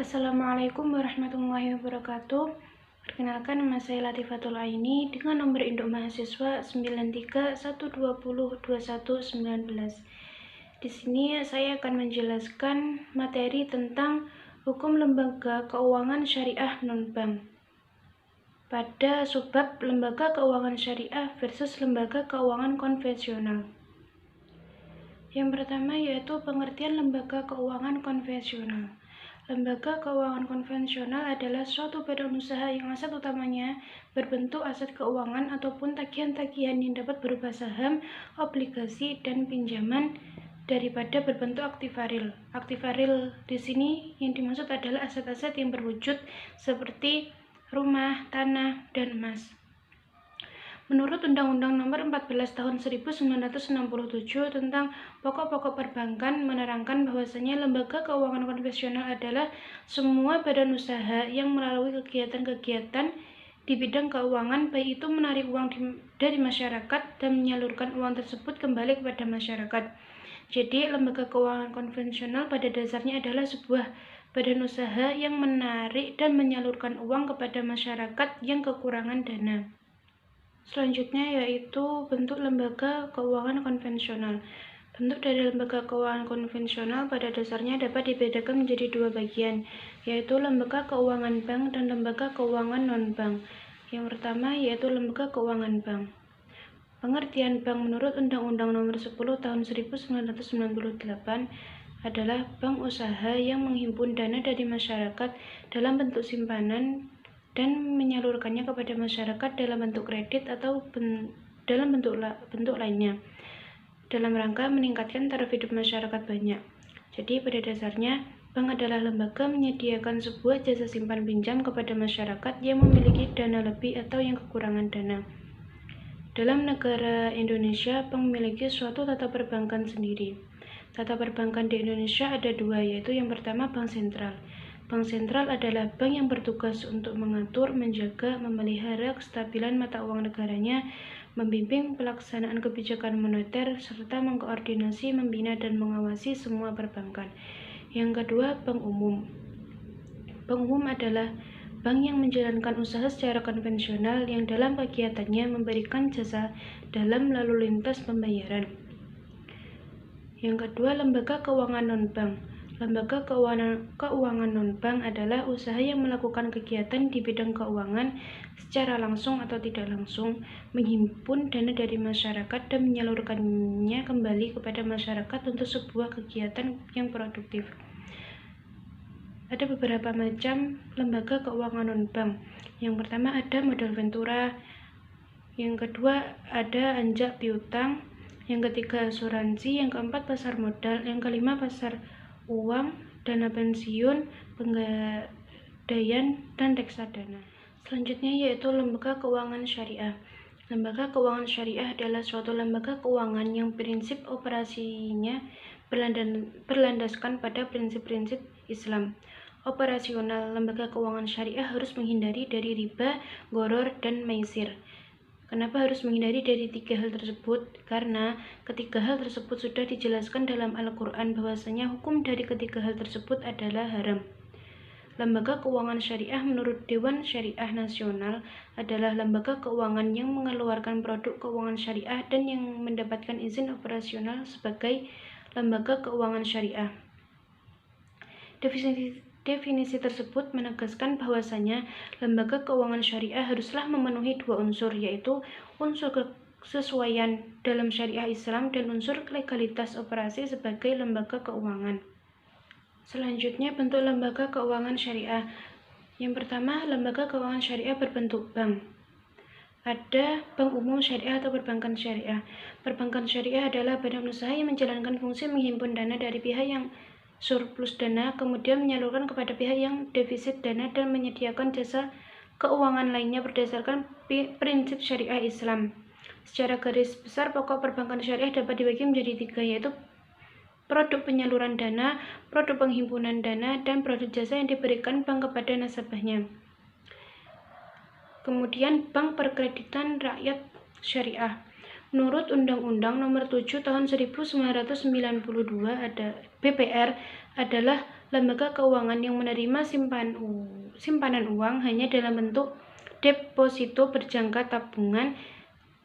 Assalamualaikum warahmatullahi wabarakatuh. Perkenalkan, nama saya Latifatul Aini dengan nomor induk mahasiswa 93120219. Di sini saya akan menjelaskan materi tentang hukum lembaga keuangan syariah non-bank pada subbab lembaga keuangan syariah versus lembaga keuangan konvensional. Yang pertama yaitu pengertian lembaga keuangan konvensional. Lembaga keuangan konvensional adalah suatu badan usaha yang aset utamanya berbentuk aset keuangan ataupun tagihan-tagihan yang dapat berupa saham, obligasi, dan pinjaman daripada berbentuk aktiva real. Aktiva real di sini yang dimaksud adalah aset-aset yang berwujud seperti rumah, tanah, dan emas. Menurut Undang-Undang Nomor 14 Tahun 1967 tentang Pokok-pokok Perbankan menerangkan bahwasanya lembaga keuangan konvensional adalah semua badan usaha yang melalui kegiatan-kegiatan di bidang keuangan, baik itu menarik uang dari masyarakat dan menyalurkan uang tersebut kembali kepada masyarakat. Jadi, lembaga keuangan konvensional pada dasarnya adalah sebuah badan usaha yang menarik dan menyalurkan uang kepada masyarakat yang kekurangan dana. Selanjutnya yaitu bentuk lembaga keuangan konvensional. Bentuk dari lembaga keuangan konvensional pada dasarnya dapat dibedakan menjadi dua bagian, yaitu lembaga keuangan bank dan lembaga keuangan non-bank. Yang pertama yaitu lembaga keuangan bank. Pengertian bank menurut Undang-Undang Nomor 10 Tahun 1998 adalah bank usaha yang menghimpun dana dari masyarakat dalam bentuk simpanan dan menyalurkannya kepada masyarakat dalam bentuk kredit atau dalam bentuk lainnya dalam rangka meningkatkan taraf hidup masyarakat banyak. Jadi pada dasarnya bank adalah lembaga menyediakan sebuah jasa simpan pinjam kepada masyarakat yang memiliki dana lebih atau yang kekurangan dana. Dalam negara Indonesia, bank memiliki suatu tata perbankan sendiri. Tata perbankan di Indonesia ada dua, yaitu yang pertama bank sentral. Bank sentral adalah bank yang bertugas untuk mengatur, menjaga, memelihara kestabilan mata uang negaranya, membimbing pelaksanaan kebijakan moneter, serta mengkoordinasi, membina, dan mengawasi semua perbankan. Yang kedua, bank umum. Bank umum adalah bank yang menjalankan usaha secara konvensional yang dalam kegiatannya memberikan jasa dalam lalu lintas pembayaran. Yang kedua, lembaga keuangan non-bank. Lembaga keuangan non-bank adalah usaha yang melakukan kegiatan di bidang keuangan secara langsung atau tidak langsung, menghimpun dana dari masyarakat dan menyalurkannya kembali kepada masyarakat untuk sebuah kegiatan yang produktif. Ada beberapa macam lembaga keuangan non-bank. Yang pertama ada modal ventura, yang kedua ada anjak piutang, yang ketiga asuransi, yang keempat pasar modal, yang kelima pasar uang, dana pensiun, penggadaian, dan reksadana. Selanjutnya yaitu lembaga keuangan syariah. Lembaga keuangan syariah adalah suatu lembaga keuangan yang prinsip operasinya berlandaskan pada prinsip-prinsip Islam. Operasional lembaga keuangan syariah harus menghindari dari riba, gharar, dan maisir. Kenapa harus menghindari dari tiga hal tersebut? Karena ketiga hal tersebut sudah dijelaskan dalam Al-Quran bahwasanya hukum dari ketiga hal tersebut adalah haram. Lembaga keuangan syariah menurut Dewan Syariah Nasional adalah lembaga keuangan yang mengeluarkan produk keuangan syariah dan yang mendapatkan izin operasional sebagai lembaga keuangan syariah. Definisi tersebut menegaskan bahwasanya lembaga keuangan syariah haruslah memenuhi dua unsur, yaitu unsur kesesuaian dalam syariah Islam dan unsur legalitas operasi sebagai lembaga keuangan. Selanjutnya, bentuk lembaga keuangan syariah. Yang pertama, lembaga keuangan syariah berbentuk bank. Ada bank umum syariah atau perbankan syariah. Perbankan syariah adalah badan usaha yang menjalankan fungsi menghimpun dana dari pihak yang surplus dana, kemudian menyalurkan kepada pihak yang defisit dana dan menyediakan jasa keuangan lainnya berdasarkan prinsip syariah Islam. Secara garis besar, pokok perbankan syariah dapat dibagi menjadi tiga, yaitu produk penyaluran dana, produk penghimpunan dana, dan produk jasa yang diberikan bank kepada nasabahnya. Kemudian bank perkreditan rakyat syariah. Menurut Undang-Undang Nomor 7 Tahun 1992 BPR adalah lembaga keuangan yang menerima simpanan uang hanya dalam bentuk deposito berjangka tabungan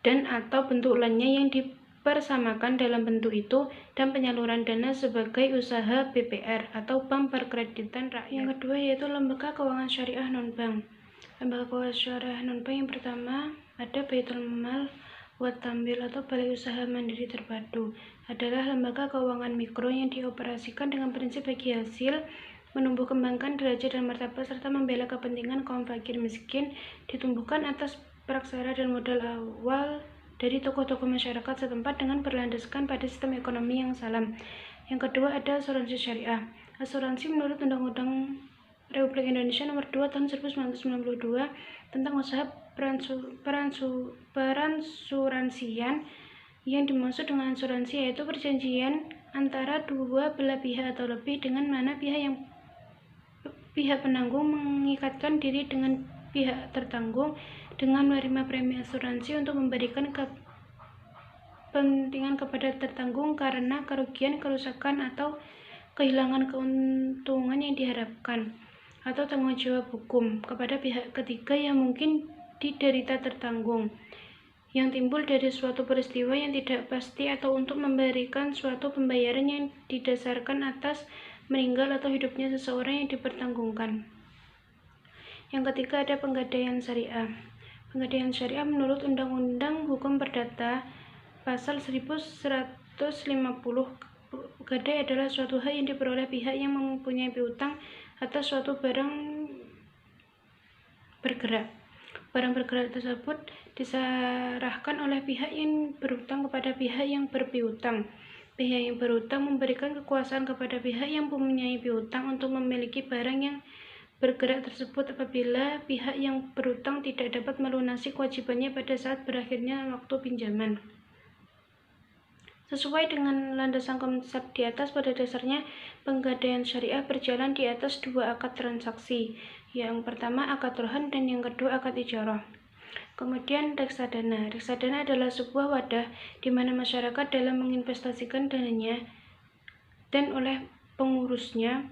dan atau bentuk lainnya yang dipersamakan dalam bentuk itu, dan penyaluran dana sebagai usaha BPR atau bank perkreditan rakyat. Yang kedua yaitu lembaga keuangan syariah non-bank. Lembaga keuangan syariah non-bank yang pertama ada Baitul Mal wa Tamwil atau Balai Usaha Mandiri Terpadu, adalah lembaga keuangan mikro yang dioperasikan dengan prinsip bagi hasil, menumbuh kembangkan derajat dan martabat, serta membela kepentingan kaum fakir miskin, ditumbuhkan atas praksara dan modal awal dari tokoh-tokoh masyarakat setempat dengan berlandaskan pada sistem ekonomi yang salam. Yang kedua ada asuransi syariah. Asuransi menurut Undang-Undang Republik Indonesia Nomor 2 Tahun 1992 tentang usaha peransuransian. Yang dimaksud dengan asuransi yaitu perjanjian antara dua belah pihak atau lebih, dengan mana pihak penanggung mengikatkan diri dengan pihak tertanggung dengan menerima premi asuransi untuk memberikan kepentingan kepada tertanggung karena kerugian, kerusakan, atau kehilangan keuntungan yang diharapkan, atau tanggung jawab hukum kepada pihak ketiga yang mungkin diderita tertanggung, yang timbul dari suatu peristiwa yang tidak pasti, atau untuk memberikan suatu pembayaran yang didasarkan atas meninggal atau hidupnya seseorang yang dipertanggungkan. Yang ketiga ada penggadaian syariah. Penggadaian syariah menurut Undang-Undang Hukum Perdata Pasal 1150, gadai adalah suatu hak yang diperoleh pihak yang mempunyai piutang atas suatu barang bergerak. Barang bergerak tersebut diserahkan oleh pihak yang berutang kepada pihak yang berpiutang. Pihak yang berutang memberikan kekuasaan kepada pihak yang mempunyai piutang untuk memiliki barang yang bergerak tersebut apabila pihak yang berutang tidak dapat melunasi kewajibannya pada saat berakhirnya waktu pinjaman. Sesuai dengan landasan konsep di atas, pada dasarnya penggadaian syariah berjalan di atas dua akad transaksi. Yang pertama akad rohan dan yang kedua akad ijarah. Kemudian reksadana. Reksadana adalah sebuah wadah di mana masyarakat dalam menginvestasikan dananya, dan oleh pengurusnya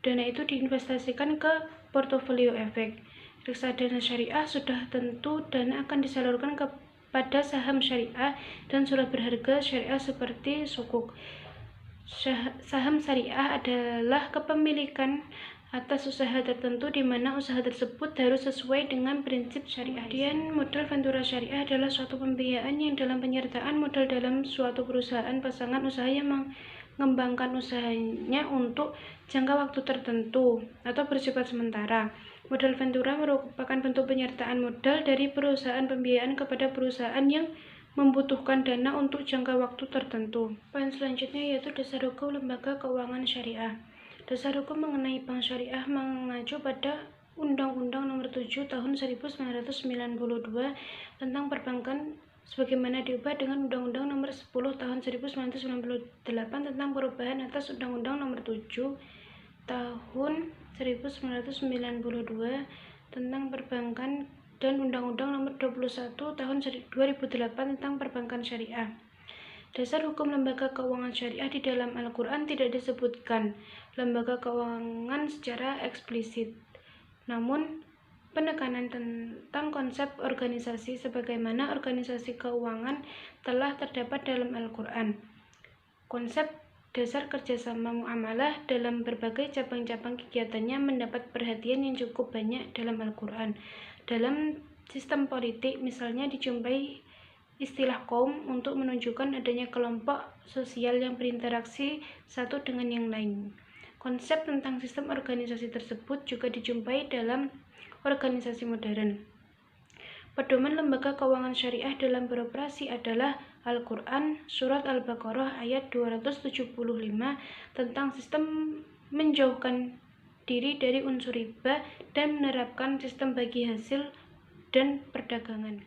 dana itu diinvestasikan ke portofolio efek. Reksadana syariah sudah tentu dana akan disalurkan pada saham syariah dan surat berharga syariah seperti sukuk. Saham syariah adalah kepemilikan atas usaha tertentu di mana usaha tersebut harus sesuai dengan prinsip syariah. Kemudian modal ventura syariah adalah suatu pembiayaan yang dalam penyertaan modal dalam suatu perusahaan pasangan usaha yang mengembangkan usahanya untuk jangka waktu tertentu atau bersifat sementara. Modal ventura merupakan bentuk penyertaan modal dari perusahaan pembiayaan kepada perusahaan yang membutuhkan dana untuk jangka waktu tertentu. Poin selanjutnya yaitu dasar hukum lembaga keuangan syariah. Dasar hukum mengenai bank syariah mengacu pada Undang-Undang Nomor 7 Tahun 1992 tentang perbankan sebagaimana diubah dengan Undang-Undang Nomor 10 Tahun 1998 tentang perubahan atas Undang-Undang Nomor 7 Tahun 1992 tentang perbankan dan Undang-Undang Nomor 21 Tahun 2008 tentang perbankan syariah. Dasar hukum lembaga keuangan syariah di dalam Al-Quran tidak disebutkan lembaga keuangan secara eksplisit, namun penekanan tentang konsep organisasi sebagaimana organisasi keuangan telah terdapat dalam Al-Quran. Konsep dasar kerjasama muamalah dalam berbagai cabang-cabang kegiatannya mendapat perhatian yang cukup banyak dalam Al-Quran. Dalam sistem politik misalnya dijumpai istilah kaum untuk menunjukkan adanya kelompok sosial yang berinteraksi satu dengan yang lain. Konsep tentang sistem organisasi tersebut juga dijumpai dalam organisasi modern. Pedoman lembaga keuangan syariah dalam beroperasi adalah Al-Quran, Surat Al-Baqarah ayat 275 tentang sistem menjauhkan diri dari unsur riba dan menerapkan sistem bagi hasil dan perdagangan.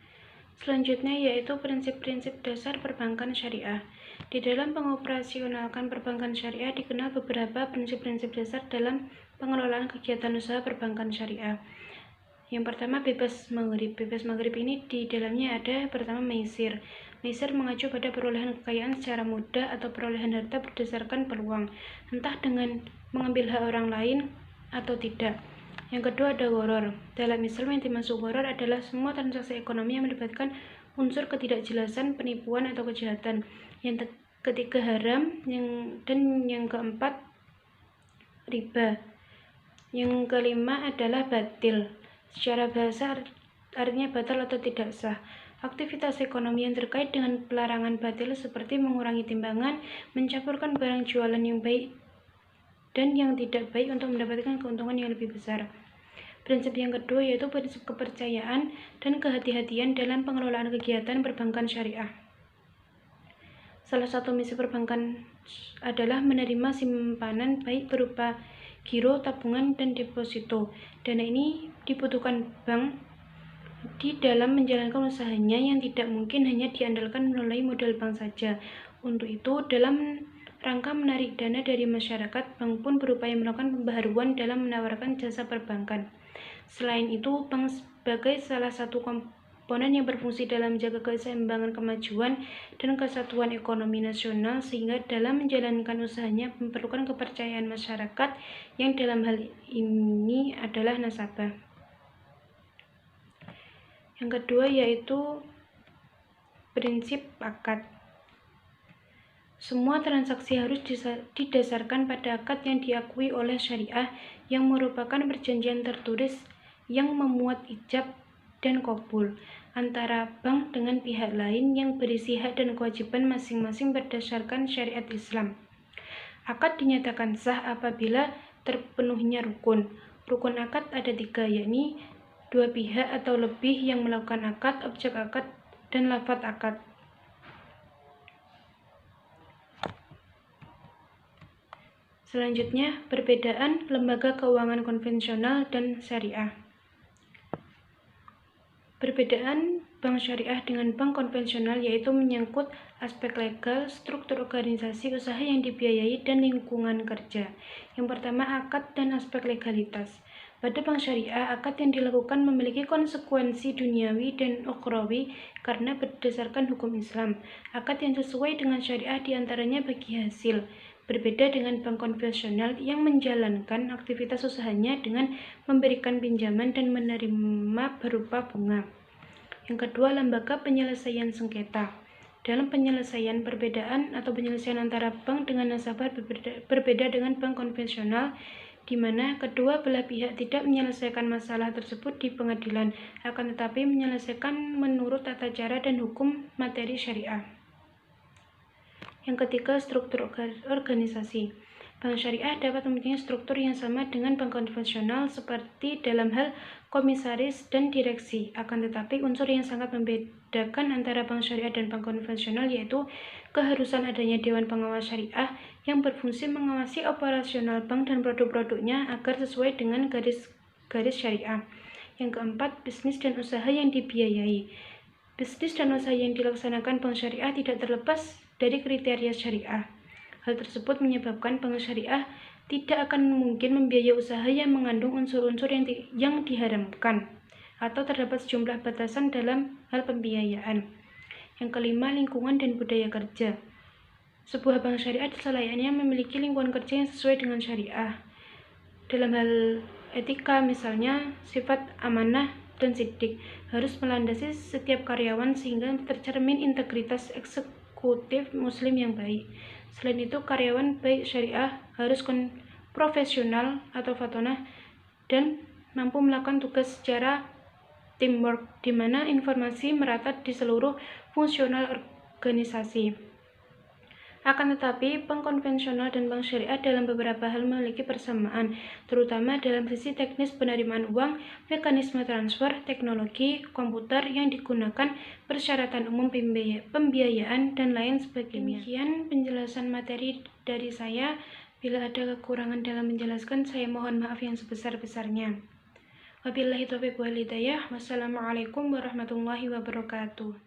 Selanjutnya yaitu prinsip-prinsip dasar perbankan syariah. Di dalam pengoperasionalkan perbankan syariah dikenal beberapa prinsip-prinsip dasar dalam pengelolaan kegiatan usaha perbankan syariah. Yang pertama bebas maghrib. Bebas maghrib ini di dalamnya ada pertama maisir. Maisir mengacu pada perolehan kekayaan secara mudah atau perolehan harta berdasarkan peluang, entah dengan mengambil hak orang lain atau tidak. Yang kedua ada gharar. Dalam Islam yang dimaksud gharar adalah semua transaksi ekonomi yang melibatkan unsur ketidakjelasan, penipuan atau kejahatan. Yang ketiga haram, dan yang keempat riba. Yang kelima adalah batil. Secara bahasa artinya batal atau tidak sah. Aktivitas ekonomi yang terkait dengan pelarangan batil seperti mengurangi timbangan, mencampurkan barang jualan yang baik dan yang tidak baik untuk mendapatkan keuntungan yang lebih besar. Prinsip yang kedua yaitu prinsip kepercayaan dan kehati-hatian dalam pengelolaan kegiatan perbankan syariah. Salah satu misi perbankan adalah menerima simpanan baik berupa giro, tabungan, dan deposito. Dana ini dibutuhkan bank di dalam menjalankan usahanya yang tidak mungkin hanya diandalkan melalui modal bank saja. Untuk itu, dalam rangka menarik dana dari masyarakat, bank pun berupaya melakukan pembaharuan dalam menawarkan jasa perbankan. Selain itu, bank sebagai salah satu komponen yang berfungsi dalam menjaga keseimbangan kemajuan dan kesatuan ekonomi nasional, sehingga dalam menjalankan usahanya memerlukan kepercayaan masyarakat yang dalam hal ini adalah nasabah. Yang kedua yaitu prinsip akad. Semua transaksi harus didasarkan pada akad yang diakui oleh syariah yang merupakan perjanjian tertulis yang memuat ijab dan qabul antara bank dengan pihak lain yang berisi hak dan kewajiban masing-masing berdasarkan syariat Islam. Akad dinyatakan sah apabila terpenuhinya rukun. Rukun akad ada 3, yakni 2 pihak atau lebih yang melakukan akad, objek akad, dan lafadz akad. Selanjutnya, perbedaan lembaga keuangan konvensional dan syariah. Perbedaan bank syariah dengan bank konvensional yaitu menyangkut aspek legal, struktur organisasi usaha yang dibiayai, dan lingkungan kerja. Yang pertama, akad dan aspek legalitas. Pada bank syariah, akad yang dilakukan memiliki konsekuensi duniawi dan ukhrawi karena berdasarkan hukum Islam. Akad yang sesuai dengan syariah diantaranya bagi hasil. Berbeda dengan bank konvensional yang menjalankan aktivitas usahanya dengan memberikan pinjaman dan menerima berupa bunga. Yang kedua, lembaga penyelesaian sengketa. Dalam penyelesaian perbedaan atau penyelesaian antara bank dengan nasabah berbeda dengan bank konvensional, di mana kedua belah pihak tidak menyelesaikan masalah tersebut di pengadilan, akan tetapi menyelesaikan menurut tata cara dan hukum materi syariah. Yang ketiga, struktur organisasi. Bank syariah dapat mempunyai struktur yang sama dengan bank konvensional seperti dalam hal komisaris dan direksi. Akan tetapi unsur yang sangat membedakan antara bank syariah dan bank konvensional yaitu keharusan adanya dewan pengawas syariah yang berfungsi mengawasi operasional bank dan produk-produknya agar sesuai dengan garis syariah. Yang keempat, bisnis dan usaha yang dibiayai. Bisnis dan usaha yang dilaksanakan bank syariah tidak terlepas dari kriteria syariah. Hal tersebut menyebabkan bank syariah tidak akan mungkin membiayai usaha yang mengandung unsur-unsur yang diharamkan atau terdapat sejumlah batasan dalam hal pembiayaan. Yang kelima, lingkungan dan budaya kerja. Sebuah bank syariah selayaknya memiliki lingkungan kerja yang sesuai dengan syariah. Dalam hal etika misalnya, sifat amanah dan sidik harus melandasi setiap karyawan sehingga tercermin integritas eksekutif muslim yang baik. Selain itu, karyawan baik syariah harus profesional atau fatonah dan mampu melakukan tugas secara teamwork, di mana informasi merata di seluruh fungsional organisasi. Akan tetapi, bank konvensional dan bank syariah dalam beberapa hal memiliki persamaan, terutama dalam sisi teknis penerimaan uang, mekanisme transfer, teknologi, komputer yang digunakan, persyaratan umum pembiayaan, dan lain sebagainya. Demikian penjelasan materi dari saya. Bila ada kekurangan dalam menjelaskan, saya mohon maaf yang sebesar-besarnya. Wabillahi taufiq wal hidayah. Wassalamualaikum warahmatullahi wabarakatuh.